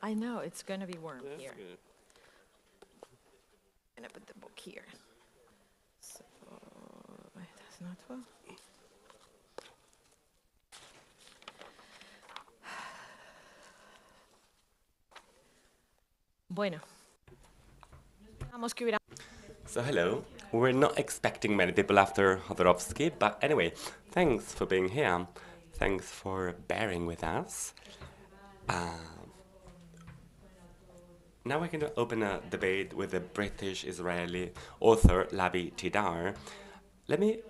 I know, it's going to be warm That's here. good. I'm going to put the book here. So, that's not well. Bueno. So hello, we're not expecting many people after Jodorowsky, but anyway, thanks for being here. Thanks for bearing with us. Now we're going to open a debate with the British-Israeli author Lavie Tidhar. Let me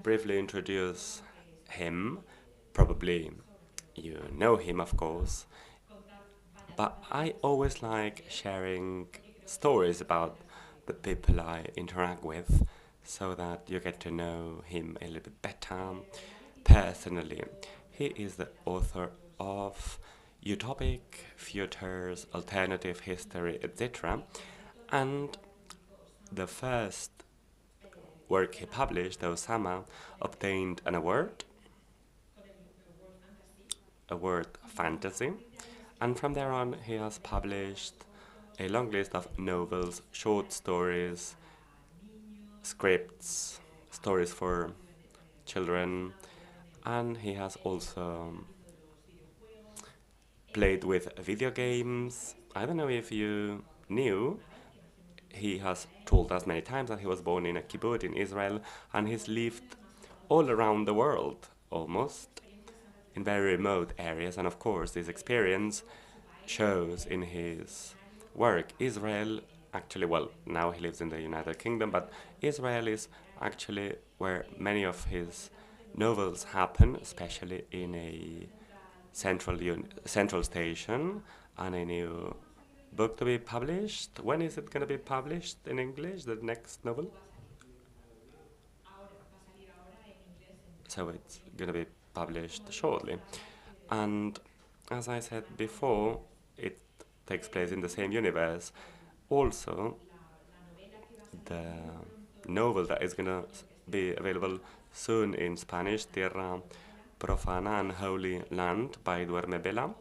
briefly introduce him. Probably you know him, of course. But I always like sharing stories about the people I interact with so that you get to know him a little bit better personally. He is the author of Utopic Futures, Alternative History, etc. And the first work he published, Osama, obtained an award fantasy, and from there on he has published a long list of novels, short stories, scripts, stories for children, and he has also played with video games. I don't know if you knew, he has told us many times that he was born in a kibbutz in Israel, and he's lived all around the world, almost, in very remote areas, and of course this experience shows in his work. Israel actually, well, now he lives in the United Kingdom, but Israel is actually where many of his novels happen, especially in a central station, and a new book to be published. When is it going to be published in English, the next novel? So it's going to be published shortly. And as I said before, it takes place in the same universe. Also, the novel that is going to be available soon in Spanish, Tierra Profana and Holy Land by Duerme Vela,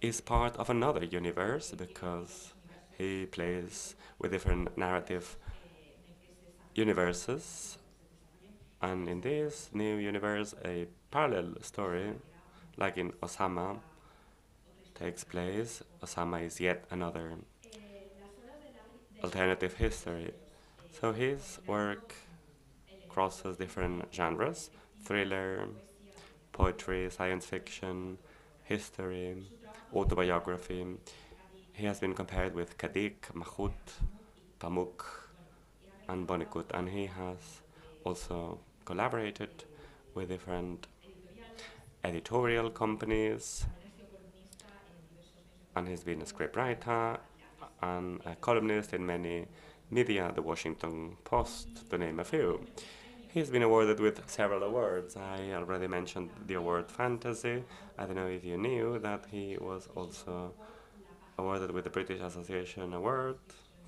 is part of another universe because he plays with different narrative universes. And in this new universe, a parallel story, like in Osama, takes place. Osama is yet another alternative history. So his work crosses different genres: thriller, poetry, science fiction, history, autobiography. He has been compared with Kadik, Mahut, Pamuk, and Bonikut, and he has also collaborated with different editorial companies, and he's been a scriptwriter and a columnist in many media, the Washington Post, to name a few. He's been awarded with several awards. I already mentioned the award Fantasy. I don't know if you knew that he was also awarded with the British Association Award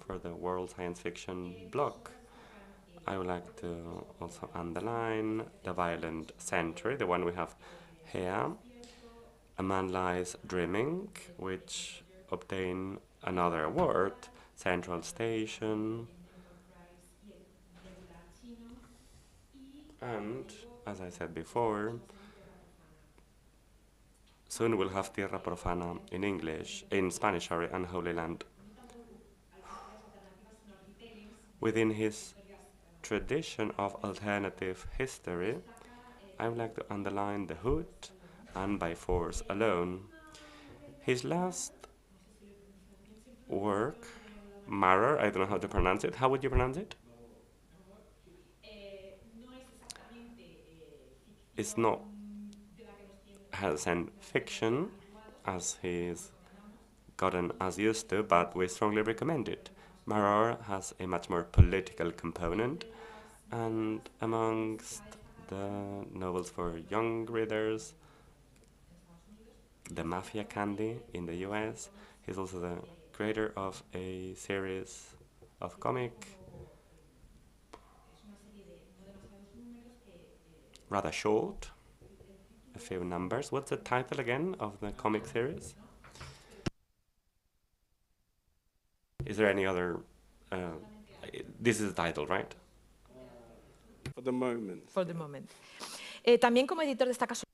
for the World Science Fiction Block. I would like to also underline The Violent Century, the one we have here. A Man Lies Dreaming, which obtained another award, Central Station. And, as I said before, soon we'll have Tierra Profana in English, in Spanish, sorry, and Holy Land. Within his tradition of alternative history, I would like to underline The Hood and By Force Alone. His last work, Maror, I don't know how to pronounce it. How would you pronounce it? It's not science fiction, as he's gotten as used to, but we strongly recommend it. Maror has a much more political component, and amongst the novels for young readers, The Mafia Candy in the US, he's also the creator of a series of comic, rather short, a few numbers. What's the title again of the comic series? Is there any other... this is the title, right? For the moment. For the moment. También como editor destaca su...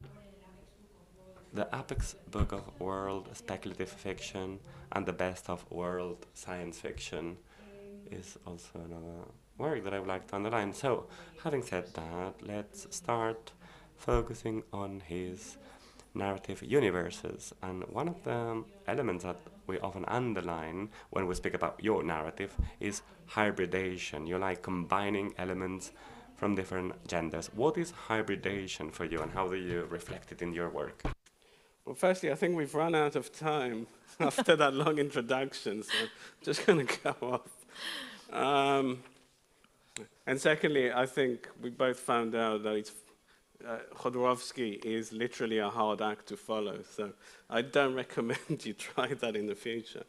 The apex book of world speculative fiction and the best of world science fiction is also another work that I would like to underline. So, having said that, let's start focusing on his narrative universes. And one of the elements that we often underline when we speak about your narrative is hybridation. You like combining elements from different genders. What is hybridation for you, and how do you reflect it in your work? Well, firstly, I think we've run out of time after that long introduction, so I'm just going to go off. And secondly, I think we both found out that it's Jodorowsky is literally a hard act to follow, so I don't recommend you try that in the future.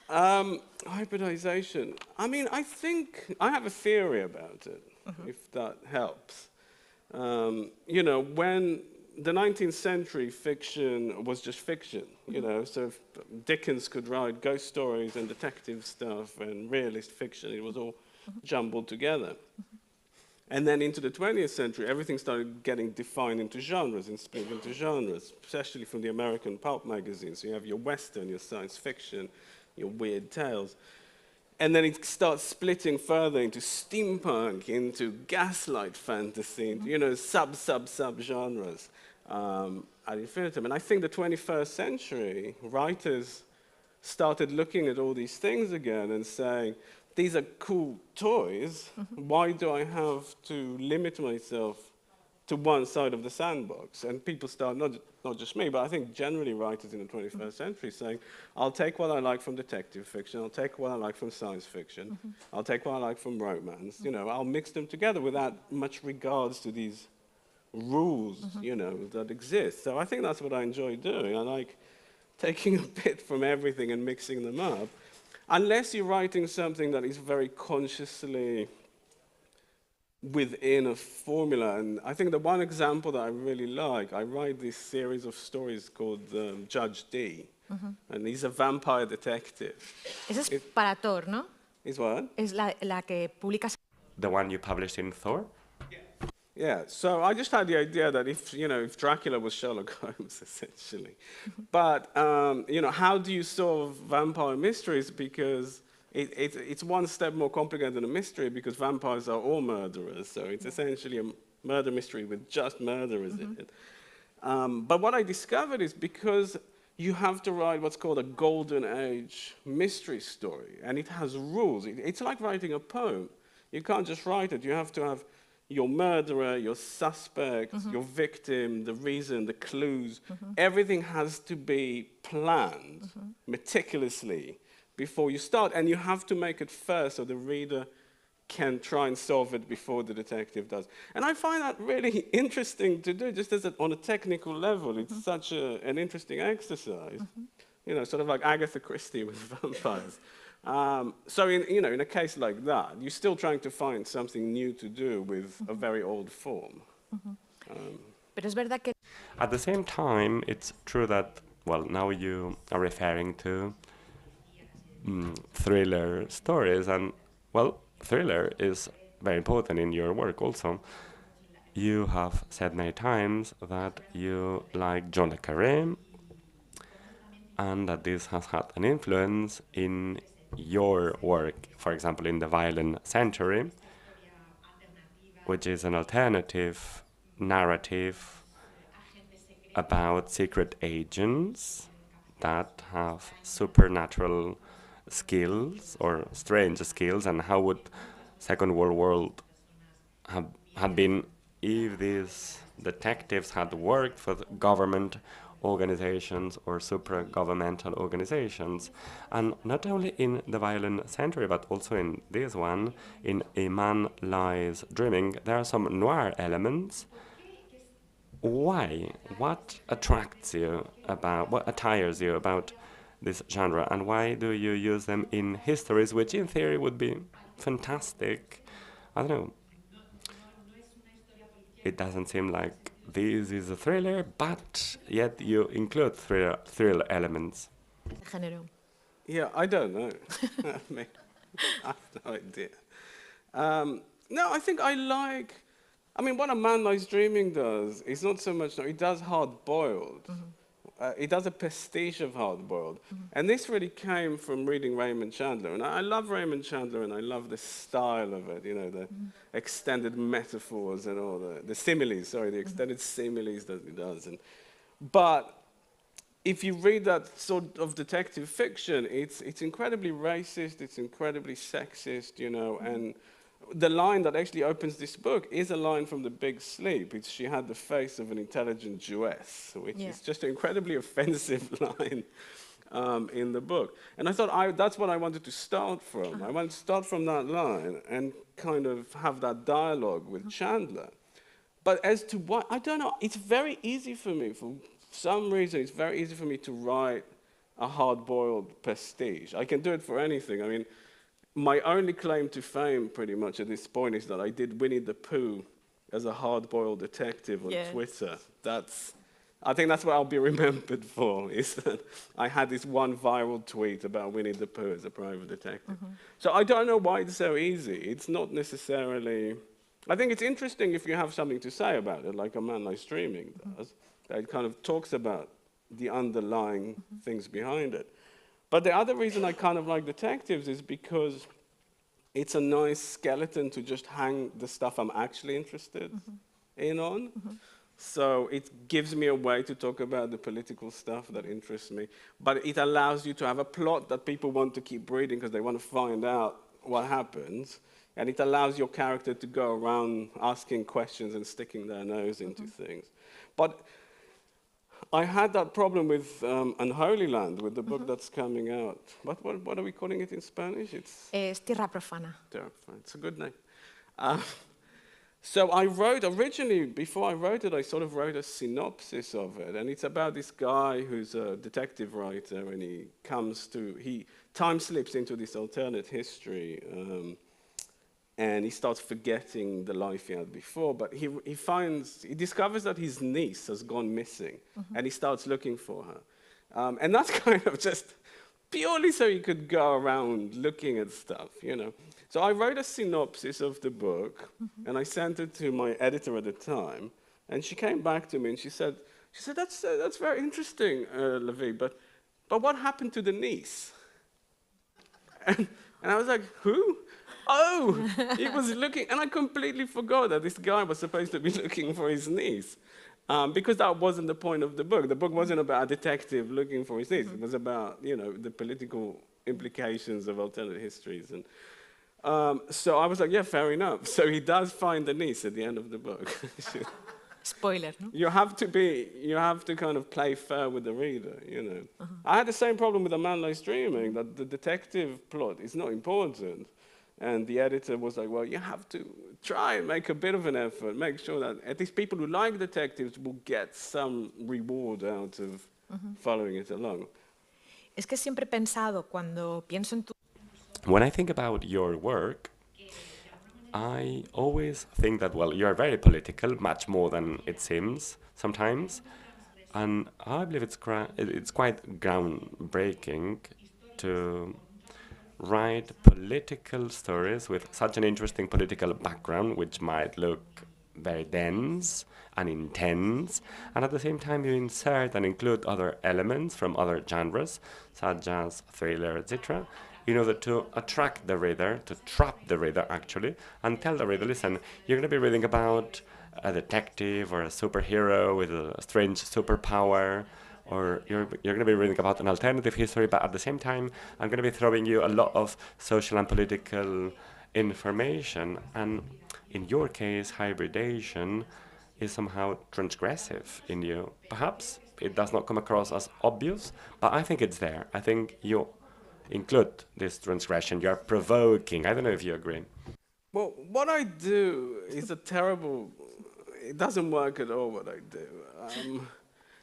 Hybridization. I mean, I think I have a theory about it, if that helps. You know, when the 19th century fiction was just fiction, you know, so if Dickens could write ghost stories and detective stuff and realist fiction, it was all jumbled together. And then into the 20th century, everything started getting defined into genres and split into genres, especially from the American pulp magazines. So you have your Western, your science fiction, your weird tales. And then it starts splitting further into steampunk, into gaslight fantasy, you know, sub-genres ad infinitum. And I think the 21st century, writers started looking at all these things again and saying, these are cool toys, why do I have to limit myself to one side of the sandbox? And people start, not just me, but I think generally writers in the 21st century saying, I'll take what I like from detective fiction, I'll take what I like from science fiction, I'll take what I like from romance, you know, I'll mix them together without much regards to these rules, you know, that exist. So I think that's what I enjoy doing. I like taking a bit from everything and mixing them up. Unless you're writing something that is very consciously within a formula. And I think the one example that I really like, I write this series of stories called Judge D. And he's a vampire detective. Esa es para Thor, ¿no? Is what? Es la que publicas. The one you published in Thor? Yeah, so I just had the idea that if, you know, if Dracula was Sherlock Holmes, essentially. But, you know, how do you solve vampire mysteries? Because it's one step more complicated than a mystery, because vampires are all murderers. So it's essentially a murder mystery with just murderers in it. But what I discovered is because you have to write what's called a golden age mystery story, and it has rules. It's like writing a poem. You can't just write it. You have to have your murderer, your suspect, your victim, the reason, the clues. Everything has to be planned meticulously before you start. And you have to make it fair so the reader can try and solve it before the detective does. And I find that really interesting to do, just as on a technical level. It's such an interesting exercise. You know, sort of like Agatha Christie with vampires. So in a case like that, you're still trying to find something new to do with a very old form. Pero es verdad que... At the same time, it's true that, well, now you are referring to thriller stories, and, well, thriller is very important in your work also. You have said many times that you like John le Carré, and that this has had an influence in your work, for example, in The Violent Century, which is an alternative narrative about secret agents that have supernatural skills or strange skills, and how would Second World War have been if these detectives had worked for the government organizations or supra-governmental organizations. And not only in The Violent Century, but also in this one, in A Man Lies Dreaming, there are some noir elements. Why? What attracts you about, what attires you about this genre, and why do you use them in histories, which in theory would be fantastic? I don't know. It doesn't seem like this is a thriller, but yet you include thriller elements. Género. Yeah, I don't know. I mean, I have no idea. No, I think I like. I mean, what A Man Lies Dreaming does is not so much. No, it does hard-boiled. It does a pastiche of hard-boiled, and this really came from reading Raymond Chandler. And I love Raymond Chandler, and I love the style of it. You know, the extended metaphors and all the similes. Sorry, the extended similes that he does. But if you read that sort of detective fiction, it's incredibly racist, it's incredibly sexist, you know, and the line that actually opens this book is a line from The Big Sleep. It's, "She had the face of an intelligent Jewess," which is just an incredibly offensive line in the book. And I thought that's what I wanted to start from. I wanted to start from that line and kind of have that dialogue with Chandler. But as to what, I don't know, it's very easy for me, for some reason, it's very easy for me to write a hard-boiled pastiche. I can do it for anything. I mean, my only claim to fame, pretty much, at this point, is that I did Winnie the Pooh as a hard-boiled detective on Twitter. I think that's what I'll be remembered for, is that I had this one viral tweet about Winnie the Pooh as a private detective. So I don't know why it's so easy. It's not necessarily... I think it's interesting if you have something to say about it, like A Man Lies Dreaming does. It kind of talks about the underlying things behind it. But the other reason I kind of like detectives is because it's a nice skeleton to just hang the stuff I'm actually interested in on. So it gives me a way to talk about the political stuff that interests me. But it allows you to have a plot that people want to keep reading because they want to find out what happens. And it allows your character to go around asking questions and sticking their nose into things. But I had that problem with Unholy Land, with the book that's coming out. What are we calling it in Spanish? Es Tierra Profana. Tierra Profana. It's a good name. So I wrote, originally, before I wrote it, I sort of wrote a synopsis of it. And it's about this guy who's a detective writer, and he time slips into this alternate history. And he starts forgetting the life he had before, but he discovers that his niece has gone missing, and he starts looking for her. And that's kind of just purely so he could go around looking at stuff, you know. So I wrote a synopsis of the book, and I sent it to my editor at the time, and she came back to me and she said, that's very interesting, Lavie, but what happened to the niece? And I was like, who? Oh, he was looking, and I completely forgot that this guy was supposed to be looking for his niece, because that wasn't the point of the book. The book wasn't about a detective looking for his niece. It was about, you know, the political implications of alternate histories. And so I was like, yeah, fair enough. So he does find the niece at the end of the book. Spoiler, no? You have to kind of play fair with the reader, you know. I had the same problem with A Man Lies Dreaming, that the detective plot is not important. And the editor was like, well, you have to try and make a bit of an effort, make sure that at least people who like detectives will get some reward out of following it along. Es que siempre he pensado, cuando pienso en tu... When I think about your work, I always think that, well, you're very political, much more than it seems sometimes. And I believe it's quite groundbreaking to write political stories with such an interesting political background, which might look very dense and intense, and at the same time you insert and include other elements from other genres, such as thriller, etc., in order to attract the reader, to trap the reader actually, and tell the reader, listen, you're going to be reading about a detective or a superhero with a strange superpower, or you're going to be reading about an alternative history, but at the same time, I'm going to be throwing you a lot of social and political information. And in your case, hybridation is somehow transgressive in you. Perhaps it does not come across as obvious, but I think it's there. I think you include this transgression. You're provoking. I don't know if you agree. Well, what I do is it doesn't work at all what I do.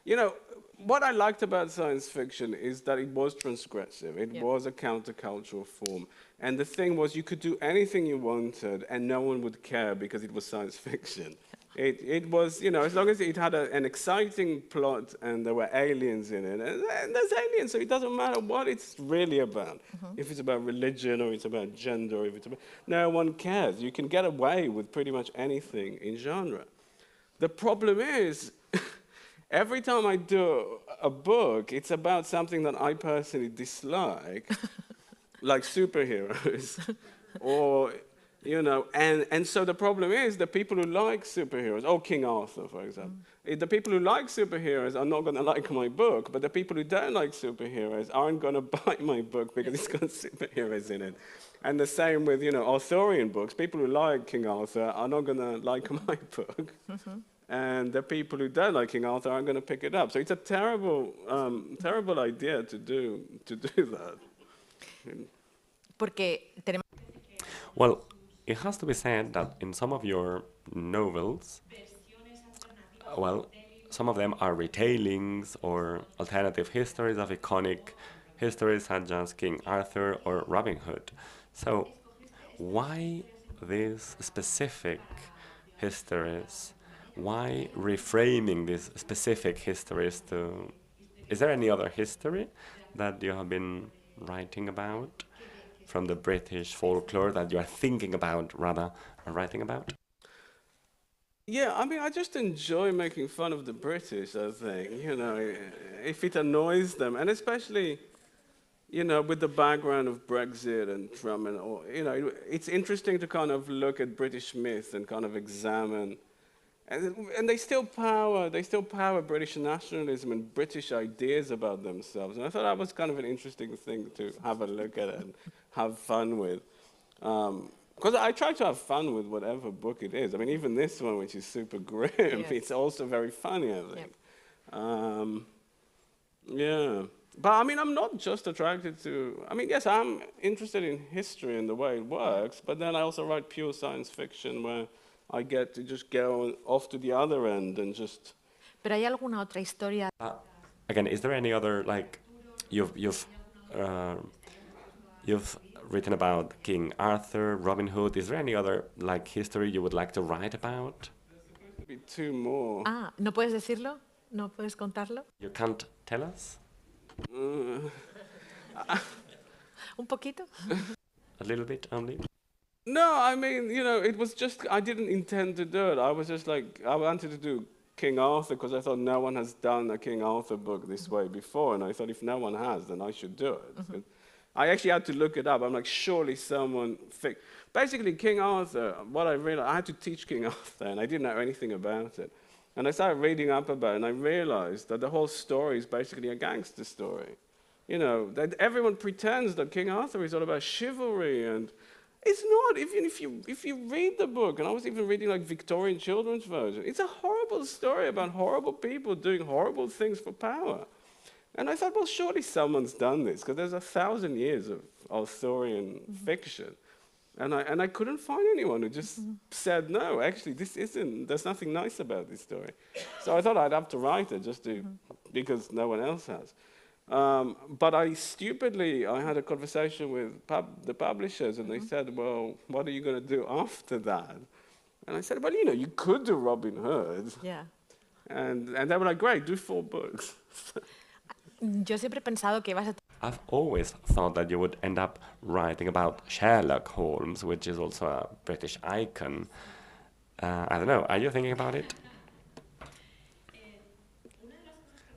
You know, what I liked about science fiction is that it was transgressive. It Yeah. was a countercultural form. And the thing was, you could do anything you wanted and no one would care because it was science fiction. It was, you know, as long as it had an exciting plot and there were aliens in it, and there's aliens, so it doesn't matter what it's really about. If it's about religion or it's about gender, or if it's about, no one cares. You can get away with pretty much anything in genre. The problem is, every time I do a book, it's about something that I personally dislike, like superheroes, or, you know, and so the problem is the people who like superheroes, or King Arthur, for example, the people who like superheroes are not going to like my book, but the people who don't like superheroes aren't going to buy my book because it's got superheroes in it. And the same with, you know, Arthurian books. People who like King Arthur are not going to like my book. And the people who don't like King Arthur aren't going to pick it up. So it's a terrible, terrible idea to do that. Porque tenemos... Well, it has to be said that in some of your novels, well, some of them are retellings or alternative histories of iconic histories such as King Arthur or Robin Hood. So why these specific histories? Why reframing these specific histories to... Is there any other history that you have been writing about from the British folklore that you are thinking about, rather, or writing about? Yeah, I mean, I just enjoy making fun of the British, I think, you know, if it annoys them, and especially, you know, with the background of Brexit and Trump, and all, you know, it's interesting to kind of look at British myth and kind of examine, and they still power British nationalism and British ideas about themselves, and I thought that was kind of an interesting thing to have a look at and have fun with. Because I try to have fun with whatever book it is. I mean, even this one, which is super grim, Yes. it's also very funny, I think. Yeah. But I mean, I'm not just attracted to, I mean, yes, I'm interested in history and the way it works, but then I also write pure science fiction where I get to just go off to the other end and just... Pero hay alguna otra historia... Again, is there any other, like, you've written about King Arthur, Robin Hood. Is there any other, like, history you would like to write about? Maybe two more. Ah, ¿no puedes decirlo? ¿No puedes contarlo? You can't tell us? ¿Un poquito? A little bit only? No, I mean, you know, it was just, I didn't intend to do it. I was just like, I wanted to do King Arthur because I thought no one has done a King Arthur book this way before, and I thought if no one has, then I should do it. I actually had to look it up. I'm like, surely someone... Basically, King Arthur, what I realized, I had to teach King Arthur, and I didn't know anything about it. And I started reading up about it, and I realized that the whole story is basically a gangster story. You know, that everyone pretends that King Arthur is all about chivalry, and it's not. Even if you read the book, and I was even reading like Victorian children's version, it's a horrible story about horrible people doing horrible things for power. And I thought, well, surely someone's done this, because there's 1,000 years of Arthurian fiction. And I couldn't find anyone who just said, no, actually, there's nothing nice about this story. So I thought I'd have to write it just to, because no one else has. But I had a conversation with the publishers, and they said, well, what are you going to do after that? And I said, well, you know, you could do Robin Hood. Yeah. And they were like, great, do 4 books. Yo siempre he pensado que vas a... I've always thought that you would end up writing about Sherlock Holmes, which is also a British icon. I don't know, are you thinking about it?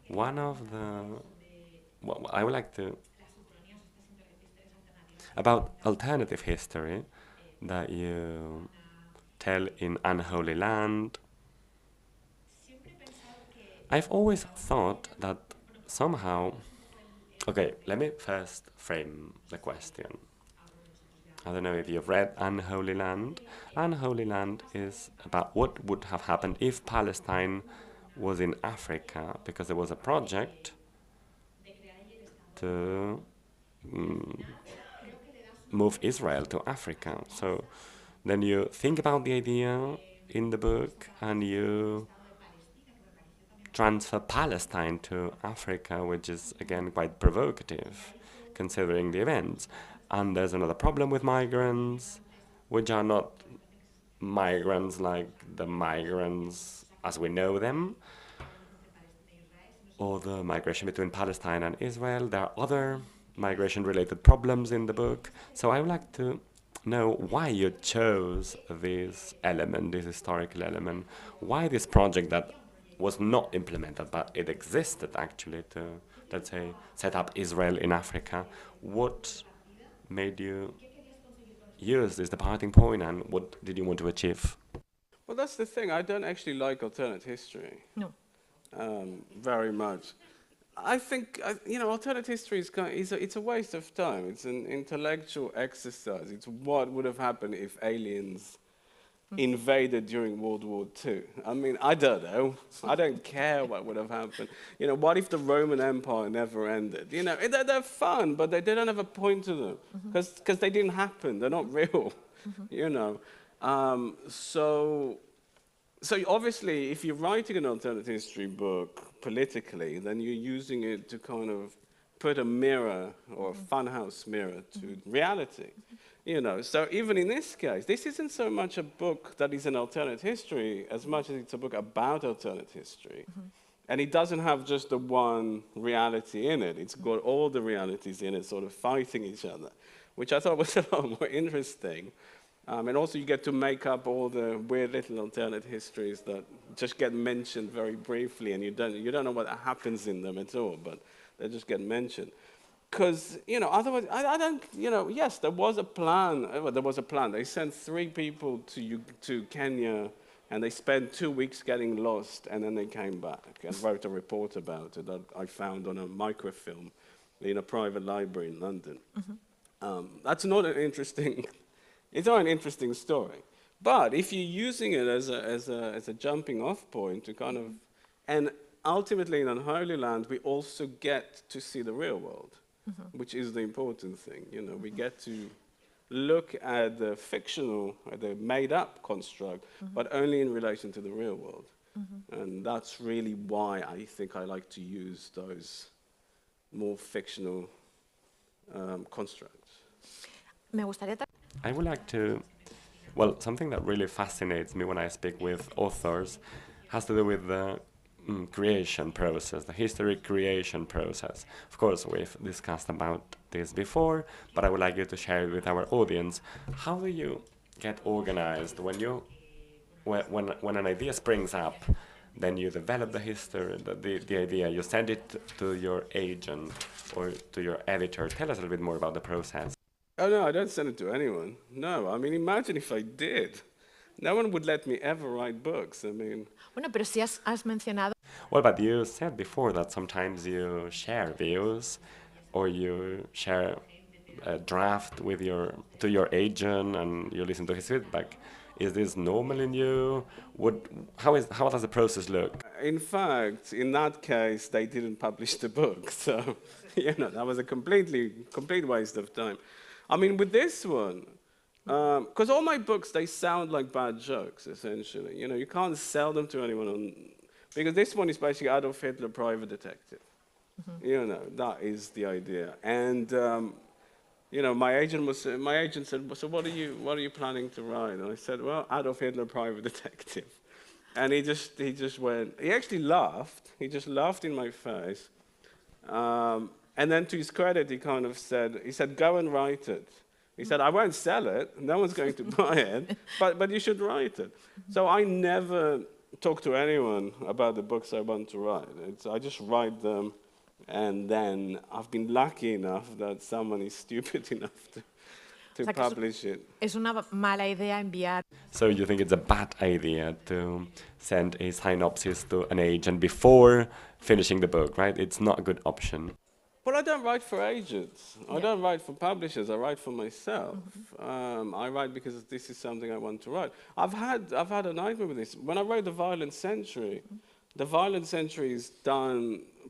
One of the... Well, I would like to... About alternative history that you tell in Unholy Land. I've always thought that somehow... Okay, let me first frame the question. I don't know if you've read Unholy Land. Unholy Land is about what would have happened if Palestine was in Africa, because there was a project to move Israel to Africa. So then you think about the idea in the book and you transfer Palestine to Africa, which is, again, quite provocative, considering the events. And there's another problem with migrants, which are not migrants like the migrants as we know them, or the migration between Palestine and Israel. There are other migration-related problems in the book. So I would like to know why you chose this element, this historical element, why this project that was not implemented, but it existed actually to, let's say, set up Israel in Africa. What made you use this departing point, and what did you want to achieve? Well, that's the thing. I don't actually like alternate history. No. Very much. I think, alternate history it's a waste of time. It's an intellectual exercise. It's what would have happened if aliens invaded during World War II. I mean, I don't know. I don't care what would have happened. What if the Roman Empire never ended? They're fun, but they don't have a point to them because they didn't happen. They're not real, So obviously, if you're writing an alternate history book politically, then you're using it to kind of put a mirror or a funhouse mirror to reality. So even in this case, this isn't so much a book that is an alternate history as much as it's a book about alternate history. And it doesn't have just the one reality in it. It's got all the realities in it sort of fighting each other, which I thought was a lot more interesting. And also you get to make up all the weird little alternate histories that just get mentioned very briefly, and you don't know what happens in them at all, but they just get mentioned. Because, otherwise, I don't, yes, there was a plan. There was a plan. They sent 3 people to Kenya, and they spent 2 weeks getting lost, and then they came back and wrote a report about it that I found on a microfilm in a private library in London. That's not an interesting... It's not an interesting story. But if you're using it as a jumping off point to kind of... And ultimately in Unholy Land, we also get to see the real world, which is the important thing. We get to look at the fictional, the made-up construct, but only in relation to the real world. And that's really why I think I like to use those more fictional constructs. Me gustaría I would like to, well, something that really fascinates me when I speak with authors has to do with the creation process, the history creation process. Of course, we've discussed about this before, but I would like you to share it with our audience. How do you get organized when an idea springs up? Then you develop the history, the idea, you send it to your agent or to your editor. Tell us a little bit more about the process. Oh, no, I don't send it to anyone. No, I mean, imagine if I did. No one would let me ever write books. I mean... Bueno, pero sí has mencionado... Well, but you said before that sometimes you share views or you share a draft with to your agent and you listen to his feedback. Is this normal in you? How does the process look? In fact, in that case, they didn't publish the book. So, that was a complete waste of time. I mean, with this one, because all my books, they sound like bad jokes, essentially. You can't sell them to anyone because this one is basically Adolf Hitler, private detective. That is the idea. And, my agent said, so what are you planning to write? And I said, well, Adolf Hitler, private detective. And he just went, he actually laughed. He just laughed in my face. And then to his credit, he kind of said, go and write it. He said, I won't sell it. No one's going to buy it, but you should write it. So I never talk to anyone about the books I want to write. I just write them, and then I've been lucky enough that someone is stupid enough to publish it. Es una mala idea enviar... So you think it's a bad idea to send a synopsis to an agent before finishing the book, right? It's not a good option. Well, I don't write for agents. I don't write for publishers. I write for myself. I write because this is something I want to write. I've had a nightmare with this. When I wrote The Violent Century, The Violent Century is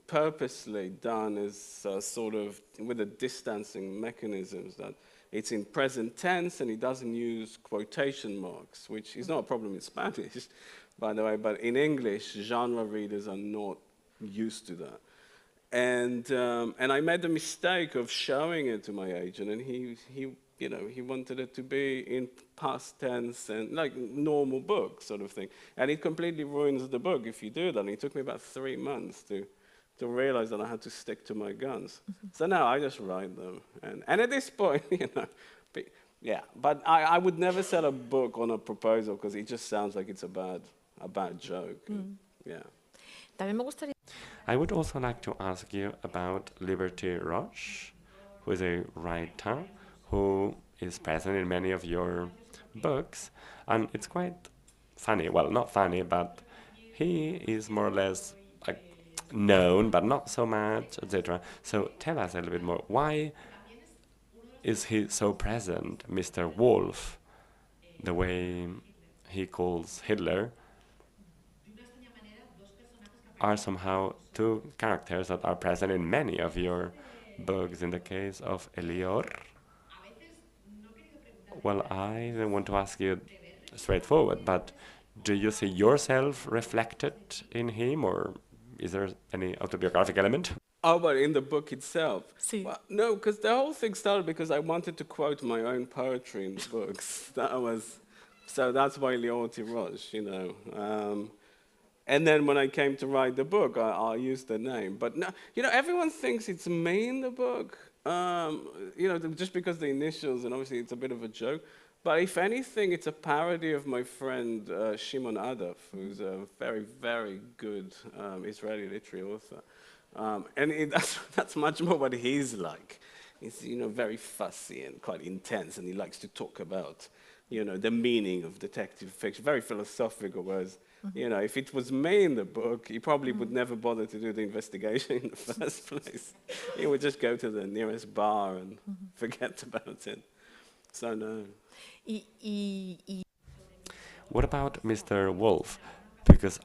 purposely done as sort of with the distancing mechanisms that it's in present tense, and he doesn't use quotation marks, which is not a problem in Spanish, by the way, but in English, genre readers are not used to that. And I made the mistake of showing it to my agent, and he wanted it to be in past tense and like normal book sort of thing. And it completely ruins the book if you do that. And it took me about 3 months to realize that I had to stick to my guns. So now I just write them. And at this point, but I would never sell a book on a proposal because it just sounds like it's a bad joke. Yeah. I would also like to ask you about Lavie Roche, who is a writer who is present in many of your books, and it's quite funny. Well, not funny, but he is more or less like known, but not so much, etc. So tell us a little bit more. Why is he so present, Mr. Wolf, the way he calls Hitler? Are somehow two characters that are present in many of your books. In the case of Elior, well, I don't want to ask you straightforward, but do you see yourself reflected in him, or is there any autobiographic element? Oh, but in the book itself? Sí. Well, no, because the whole thing started because I wanted to quote my own poetry in the books. So that's why Lavie Tidhar, and then when I came to write the book, I used the name. But no, everyone thinks it's me in the book, just because the initials, and obviously it's a bit of a joke. But if anything, it's a parody of my friend Shimon Adaf, who's a very, very good Israeli literary author. And that's much more what he's like. He's very fussy and quite intense, and he likes to talk about the meaning of detective fiction, very philosophical, whereas if it was me in the book, he probably would never bother to do the investigation in the first place. He would just go to the nearest bar and forget about it. So no. What about Mr. Wolf? Because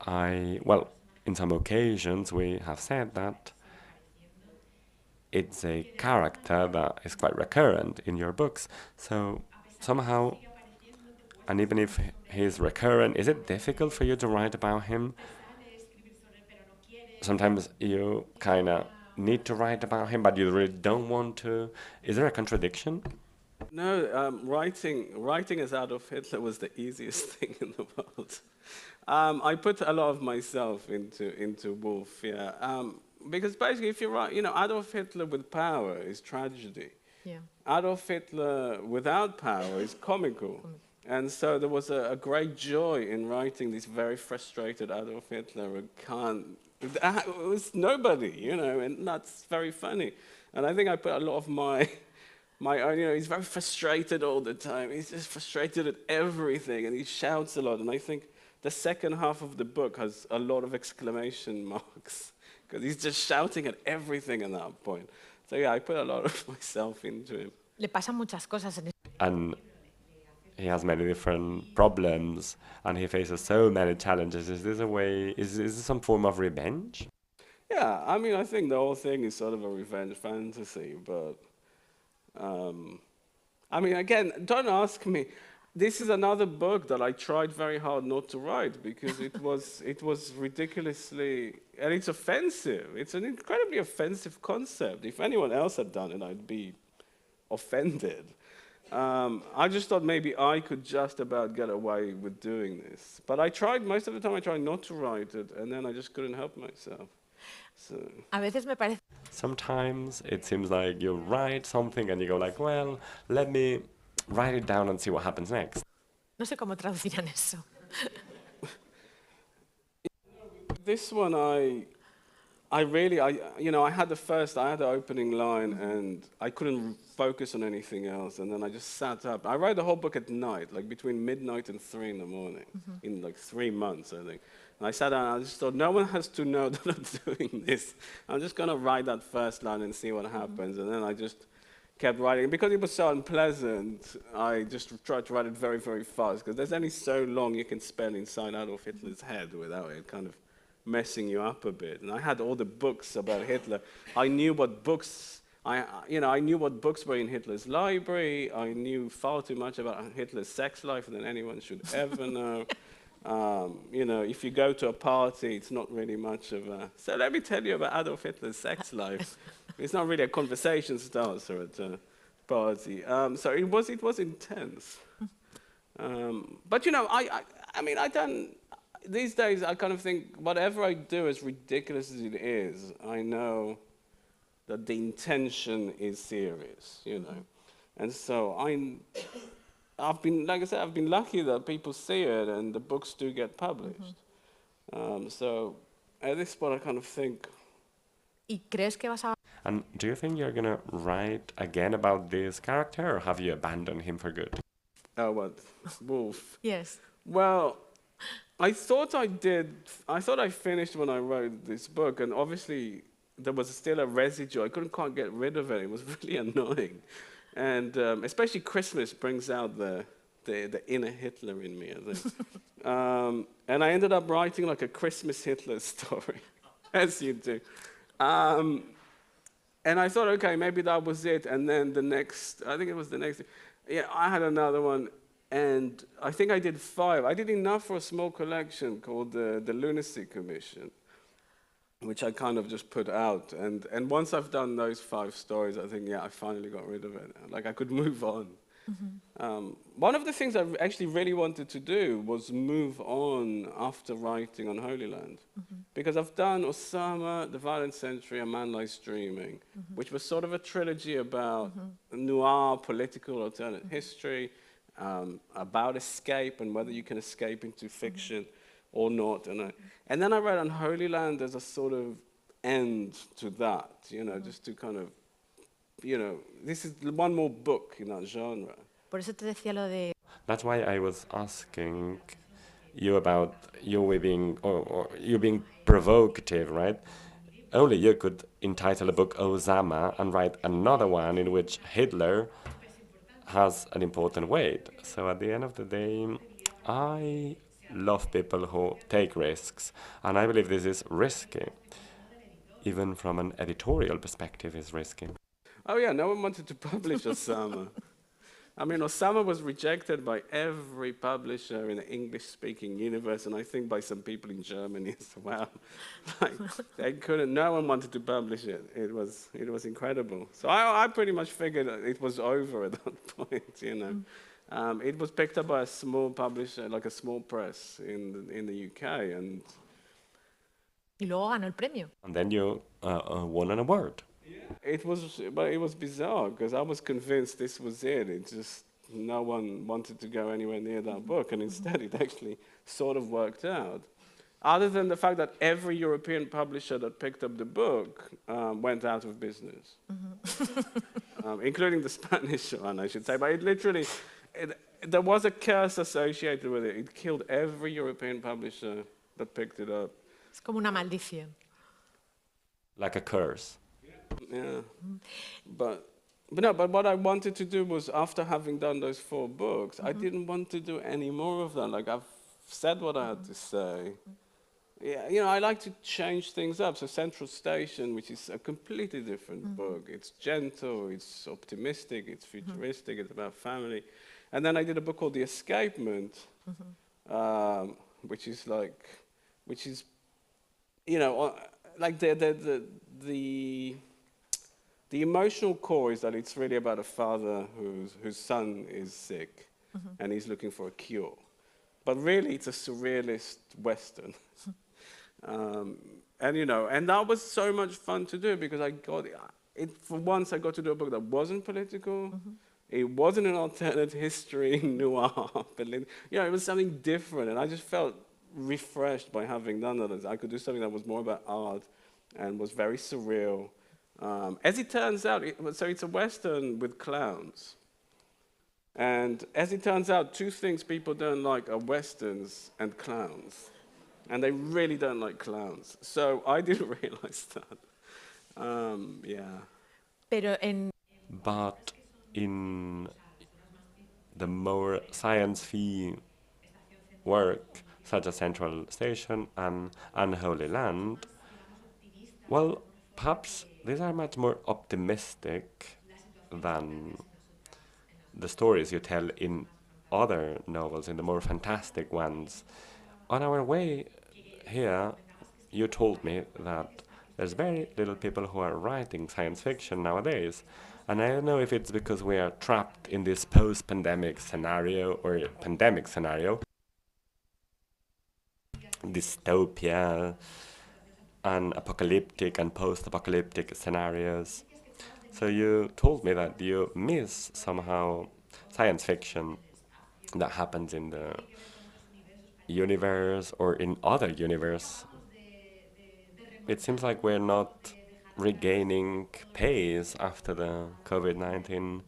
in some occasions we have said that it's a character that is quite recurrent in your books. So somehow, and even if he's recurrent, is it difficult for you to write about him? Sometimes you kind of need to write about him, but you really don't want to. Is there a contradiction? No, writing as Adolf Hitler was the easiest thing in the world. I put a lot of myself into Wolf, yeah. Because basically, if you write, Adolf Hitler with power is tragedy. Yeah. Adolf Hitler without power is comical. And so there was a great joy in writing this very frustrated Adolf Hitler who it was nobody, and that's very funny. And I think I put a lot of my own, he's very frustrated all the time. He's just frustrated at everything, and he shouts a lot. And I think the second half of the book has a lot of exclamation marks, because he's just shouting at everything at that point. So yeah, I put a lot of myself into him. Le pasan muchas cosas en And he has many different problems, and he faces so many challenges. Is this a way, is this some form of revenge? Yeah, I mean, I think the whole thing is sort of a revenge fantasy, but I mean, again, don't ask me. This is another book that I tried very hard not to write because it was ridiculously, and it's offensive. It's an incredibly offensive concept. If anyone else had done it, I'd be offended. I just thought maybe I could just about get away with doing this. But most of the time I tried not to write it, and then I just couldn't help myself. So. A veces me parece. Sometimes it seems like you write something and you go like, well, let me write it down and see what happens next. No sé cómo traducirán eso. This one I had the opening line and I couldn't focus on anything else, and then I just sat up. I write the whole book at night, like between midnight and 3 in the morning, in like 3 months, I think. And I sat down and I just thought, no one has to know that I'm doing this. I'm just going to write that first line and see what happens. And then I just kept writing. And because it was so unpleasant, I just tried to write it very, very fast, because there's only so long you can spend inside Adolf Hitler's head without it kind of messing you up a bit. And I had all the books about Hitler. I knew what books I knew what books were in Hitler's library. I knew far too much about Hitler's sex life than anyone should ever know. If you go to a party, it's not really much of a... So let me tell you about Adolf Hitler's sex life. It's not really a conversation starter at a party. So it was intense. But I don't... These days, I kind of think whatever I do, as ridiculous as it is, I know that the intention is serious, And so I've been, like I said, I've been lucky that people see it and the books do get published. So at this point, I kind of think... ¿Y crees que vas a... And do you think you're going to write again about this character, or have you abandoned him for good? Oh, what? Wolf? Yes. Well, I thought I did. I thought I finished when I wrote this book, and obviously there was still a residue. I couldn't quite get rid of it. It was really annoying. And especially Christmas brings out the inner Hitler in me, I think. And I ended up writing like a Christmas Hitler story, as you do. And I thought, okay, maybe that was it. And then I think it was the next, I had another one. And I think I did 5. I did enough for a small collection called the Lunacy Commission, which I kind of just put out. And once I've done those 5 stories, I think, I finally got rid of it. Like, I could move on. One of the things I actually really wanted to do was move on after writing on Holy Land. Because I've done Osama, The Violent Century, A Man Lies Dreaming, which was sort of a trilogy about noir, political, alternate history, about escape and whether you can escape into fiction or not. And then I read on Holy Land as a sort of end to that, just to kind of, this is one more book in that genre. Por eso te decía lo de... That's why I was asking you about you being, or you being provocative, right? Only you could entitle a book Osama and write another one in which Hitler has an important weight. So at the end of the day, I love people who take risks, and I believe this is risky. Even from an editorial perspective, it's risky. Oh yeah, no one wanted to publish Osama. I mean, Osama was rejected by every publisher in the English-speaking universe, and I think by some people in Germany as well. Like, they couldn't. No one wanted to publish it. It was incredible. So I pretty much figured it was over at that point. It was picked up by a small publisher, like a small press in the UK, and. Y luego ganó el premio. And then you won an award. It was bizarre because I was convinced this was it. It just, no one wanted to go anywhere near that book, and instead it actually sort of worked out. Other than the fact that every European publisher that picked up the book went out of business, including the Spanish one, I should say. But it literally, there was a curse associated with it. It killed every European publisher that picked it up. Es como una maldición. Like a curse. Yeah, but what I wanted to do was, after having done those 4 books, I didn't want to do any more of them. Like, I've said what I had to say. Yeah, I like to change things up. So Central Station, which is a completely different book, it's gentle, it's optimistic, it's futuristic, it's about family. And then I did a book called The Escapement, which is like the emotional core is that it's really about a father whose son is sick, and he's looking for a cure. But really, it's a surrealist Western. And that was so much fun to do because I got it. For once, I got to do a book that wasn't political. It wasn't an alternate history noir. It was something different, and I just felt refreshed by having done that. I could do something that was more about art and was very surreal. As it turns out, so it's a Western with clowns. And as it turns out, 2 things people don't like are Westerns and clowns. And they really don't like clowns. So I didn't realize that. But in the more science-fi work, such as Central Station and Unholy Land, well, perhaps these are much more optimistic than the stories you tell in other novels, in the more fantastic ones. On our way here, you told me that there's very little people who are writing science fiction nowadays. And I don't know if it's because we are trapped in this post-pandemic scenario or pandemic scenario, dystopia and apocalyptic and post-apocalyptic scenarios. So you told me that you miss somehow science fiction that happens in the universe or in other universe. It seems like we're not regaining pace after the COVID-19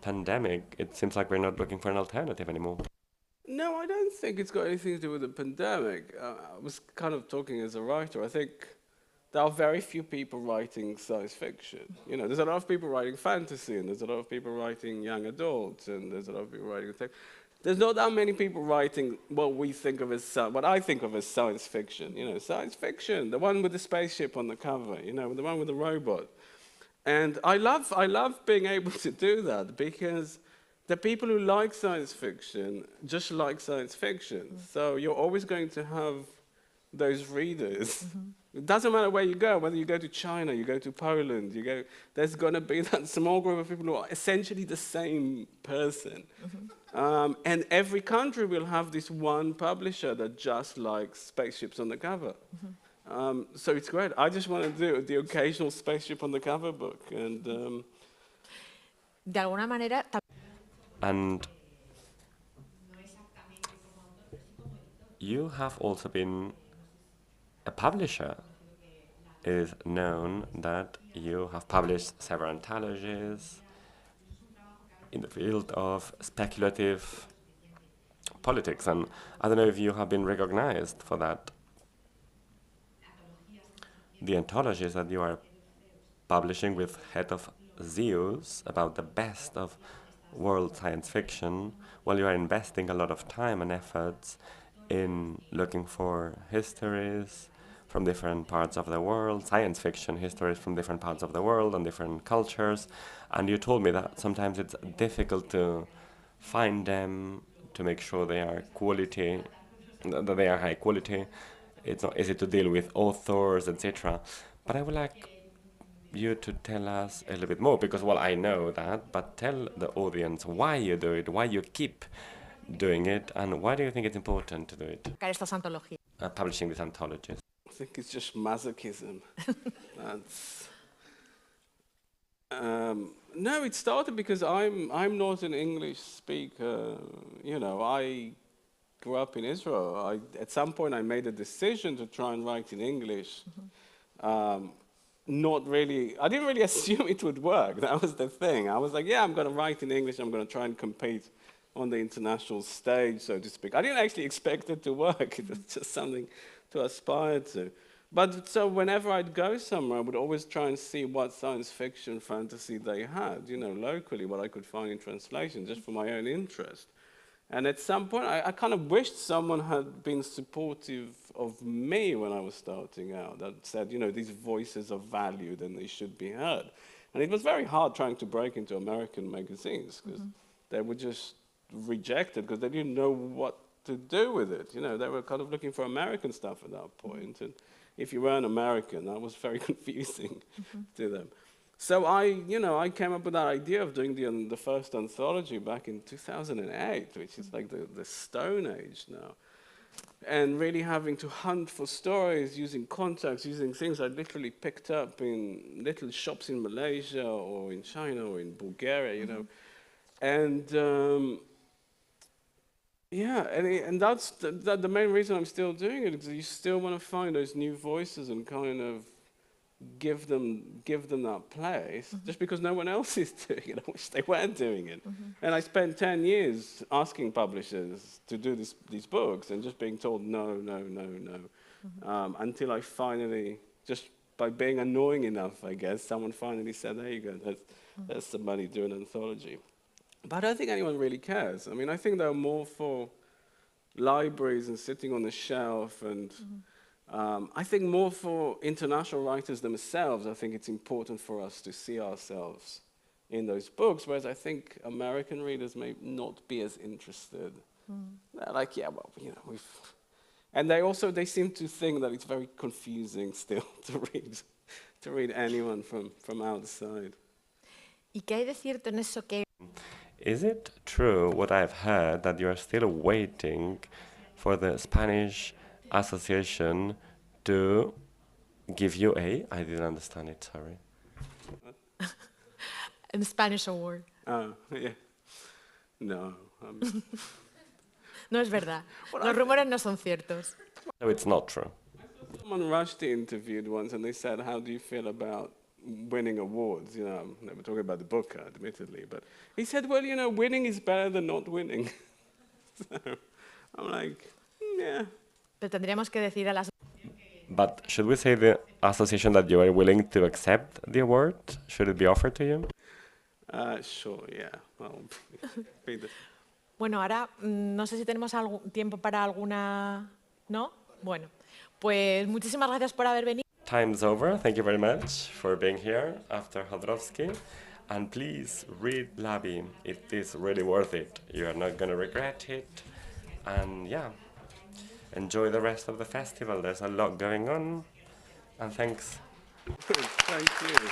pandemic. It seems like we're not looking for an alternative anymore. No, I don't think it's got anything to do with the pandemic. I was kind of talking as a writer. I think there are very few people writing science fiction. You know, there's a lot of people writing fantasy, and there's a lot of people writing young adults, and there's a lot of people writing things. There's not that many people writing what we think of as what I think of as science fiction. You know, science fiction, the one with the spaceship on the cover. You know, the one with the robot. And I love being able to do that because the people who like science fiction just like science fiction. So you're always going to have those readers. It doesn't matter where you go, whether you go to China, you go to Poland, there's going to be that small group of people who are essentially the same person. And every country will have this one publisher that just likes spaceships on the cover. So it's great. I just want to do the occasional spaceship on the cover book. And De alguna manera, And you have also been a publisher. It is known that you have published several anthologies in the field of speculative politics, and I don't know if you have been recognized for that. The anthologies that you are publishing with Head of Zeus about the best of world science fiction, while you are investing a lot of time and efforts in looking for histories from different parts of the world, science fiction histories from different parts of the world and different cultures. And you told me that sometimes it's difficult to find them, to make sure they are quality, that they are high quality. It's not easy to deal with authors, etc. But I would like you to tell us a little bit more, because, well, I know that, but tell the audience why you do it, why you keep doing it, and why do you think it's important to do it, estas antologías. publishing these anthologies. I think it's just masochism. That's, no, it started because I'm not an English speaker. You know, I grew up in Israel. At some point, I made a decision to try and write in English. Not really, I didn't really assume it would work. That was the thing. I was like, yeah, I'm going to write in English. I'm going to try and compete on the international stage, so to speak. I didn't actually expect it to work. It was just something to aspire to. But so whenever I'd go somewhere, I would always try and see what science fiction fantasy they had, you know, locally, what I could find in translation, just for my own interest. And at some point, I kind of wished someone had been supportive of me when I was starting out, that said, you know, these voices are valued and they should be heard. And it was very hard trying to break into American magazines, because they were just rejected, because they didn't know what to do with it. You know, they were kind of looking for American stuff at that point. And if you weren't American, that was very confusing to them. So I came up with that idea of doing the first anthology back in 2008, which is like the Stone Age now. And really having to hunt for stories, using contacts, using things I literally picked up in little shops in Malaysia or in China or in Bulgaria, you know. And and that's the main reason I'm still doing it, because you still want to find those new voices and kind of give them that place, just because no one else is doing it. I wish they were doing it. And I spent 10 years asking publishers to do these books and just being told no, until I finally, just by being annoying enough, I guess, someone finally said, there you go, there's somebody doing an anthology. But I don't think anyone really cares. I mean, I think they're more for libraries and sitting on the shelf and I think more for international writers themselves, I think it's important for us to see ourselves in those books, whereas I think American readers may not be as interested. They're like, yeah, well, you know, we've... And they seem to think that it's very confusing still to read anyone from outside. ¿Y qué hay de cierto en eso que... Is it true what I've heard that you are still waiting for the Spanish Association to give you a... I didn't understand it, sorry. The Spanish Award. Oh, yeah. No. No es verdad. Los rumores no son ciertos. No, it's not true. Someone Rushdie interviewed once, and they said, how do you feel about winning awards? You know, they were talking about the book, admittedly, but he said, well, you know, winning is better than not winning. So I'm like, yeah. Pero tendríamos que decir a las... But should we say the association that you are willing to accept the award? Should it be offered to you? Sure, yeah. I'll be the... Bueno, ahora no sé si tenemos tiempo para alguna... ¿No? Bueno, pues muchísimas gracias por haber venido. Time's over. Thank you very much for being here after Jodorowsky. And please read Lavie. It is really worth it. You are not going to regret it. And yeah, enjoy the rest of the festival. There's a lot going on. And thanks. Thank you.